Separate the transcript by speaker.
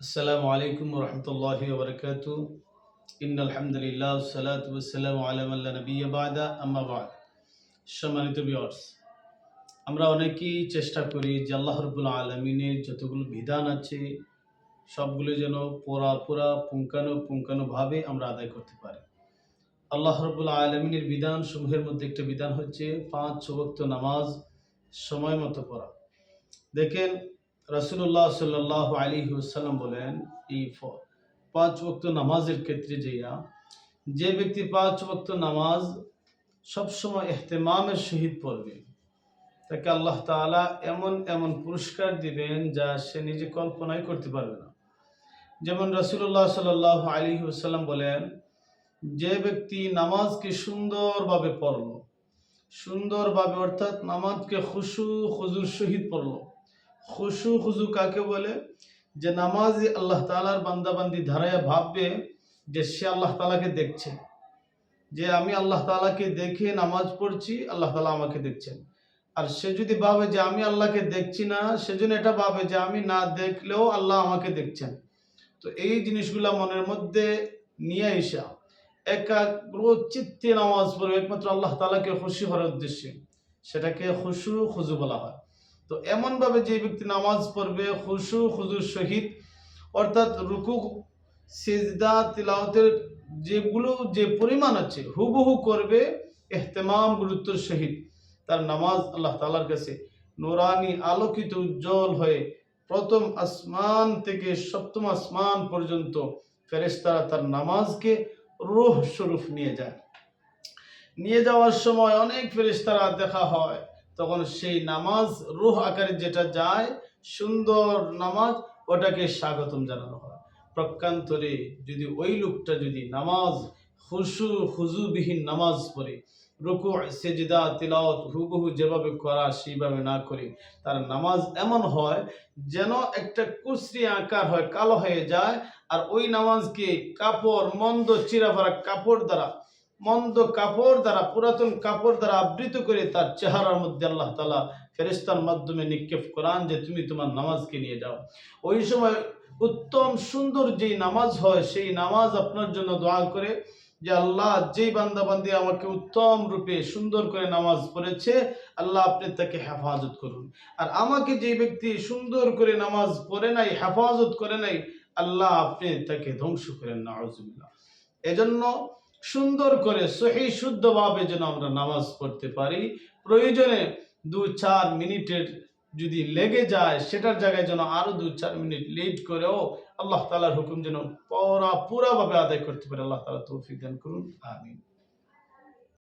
Speaker 1: আসসালামু আলাইকুম ওয়া রাহমাতুল্লাহি ওয়া বারাকাতুহু। ইন্নাল হামদুলিল্লাহ ওয়াসসালাতু ওয়াসসালামু আলা মান লা নাবিয়্যা বা'দা আম্মা বা'দ। সম্মানিত ভিউয়ার্স, আমরা অনেকেই চেষ্টা করি যে আল্লাহ রাব্বুল আলামিনের যতগুলো বিধান আছে সবগুলো যেন পুরা পুঙ্খানুপুঙ্খানুভাবে আমরা আদায় করতে পারি। আল্লাহ রাব্বুল আলামিনের বিধান সমূহের মধ্যে একটা বিধান হচ্ছে ৫ ওয়াক্ত নামাজ সময় মতো পড়া। দেখেন, রাসূলুল্লাহ সাল্লাল্লাহু আলাইহি ওয়াসাল্লাম বলেন, এই ৫ ওয়াক্ত নামাজের ক্ষেত্রে যে ব্যক্তি ৫ ওয়াক্ত নামাজ সবসময় ইহতিমামের সহিত পড়বে, তাকে আল্লাহ তাআলা এমন এমন পুরস্কার দিবেন যা সে নিজে কল্পনাই করতে পারবে না। যেমন রাসূলুল্লাহ সাল্লাল্লাহু আলাইহি ওয়াসাল্লাম বলেন, যে ব্যক্তি নামাজকে সুন্দরভাবে পড়ল, সুন্দরভাবে অর্থাৎ নামাজকে খুশু খুজুর সহিত পড়ল। খুশু খুজু কাকে বলে? যে নামাজি আল্লাহ তাআলার বান্দাবান্দি ধারায় ভাববে যে সে আল্লাহ তাআলাকে দেখছে, যে আমি আল্লাহ তাআলাকে দেখে নামাজ পড়ছি, আল্লাহ তাআলা আমাকে দেখছেন। আর সে যদি ভাবে যে আমি আল্লাহকে দেখছি না, সেজন্য এটা ভাবে যে আমি না দেখলেও আল্লাহ আমাকে দেখছেন। তো এই জিনিসগুলা মনের মধ্যে নিয়ে আসা একাগ্র চিত্তে নামাজ পড়বে একমাত্র আল্লাহ তাআলাকে খুশি হওয়ার উদ্দেশ্যে, সেটাকে খুশু খুজু বলা হয়। তো এমনভাবে যে ব্যক্তি নামাজ পড়বে খুশু খুজুর সহিত, অর্থাৎ রুকু সিজদা তিলাওয়াতের যেগুলো যে পরিমাণ আছে হুবহু করবে ইহতিমাম গুরুত্বের সহিত, তার নামাজ আল্লাহ তাআলার কাছে নুরানি আলোকিত উজ্জ্বল হয়ে প্রথম আসমান থেকে সপ্তম আসমান পর্যন্ত ফেরেশতারা তার নামাজকে রূহ স্বরূপ নিয়ে যাওয়ার সময় অনেক ফেরেশতারা দেখা হয়, তখন সেই নামাজ রূহ আকারে যেটা যায় সুন্দর নামাজ, ওটাকে স্বাগতম জানানো হয়। প্রকান্তরে যদি ওই লোকটা যদি নামাজ খুশু খুজুবিহীন নামাজ পড়ে, রুকু সেজদা তিলাওয়াত হুবহু যেভাবে করা সেইভাবে না করে, তার নামাজ এমন হয় যেন একটা কুচরি আকার হয়, কালো হয়ে যায়। আর ওই নামাজকে কাপড় মন্দ চিরাফারা কাপড় দ্বারা পুরাতন কাপড় দ্বারা আবৃত করে তার চেহারার মধ্যে আল্লাহ তাআলা ফেরেশতার মাধ্যমে নিক্ষেপ করান যে তুমি তোমার নামাজকে নিয়ে যাও। ওই সময় উত্তম সুন্দর যেই নামাজ হয়, সেই নামাজ আপনার জন্য দোয়া করে যে আল্লাহ, যেই বান্দাবান্দি আমাকে উত্তম রূপে সুন্দর করে নামাজ পড়েছে, আল্লাহ আপনি তাকে হেফাজত করুন। আর আমাকে যে ব্যক্তি সুন্দর করে নামাজ পড়ে নাই, হেফাজত করে নাই, আল্লাহ আপনি তাকে ধ্বংস করেন, নাউজুবিল্লাহ। এজন্য সুন্দর করে সহি শুদ্ধভাবে যেন আমরা নামাজ পড়তে পারি। প্রয়োজনে ২-৪ মিনিটের যদি লেগে যায়, সেটার জায়গায় যেন আরো ২-৪ মিনিট লেট করেও আল্লাহ তাআলার হুকুম যেন পুরাভাবে আদায় করতে পারে। আল্লাহ তাআলা তৌফিক দান করুন, আমিন।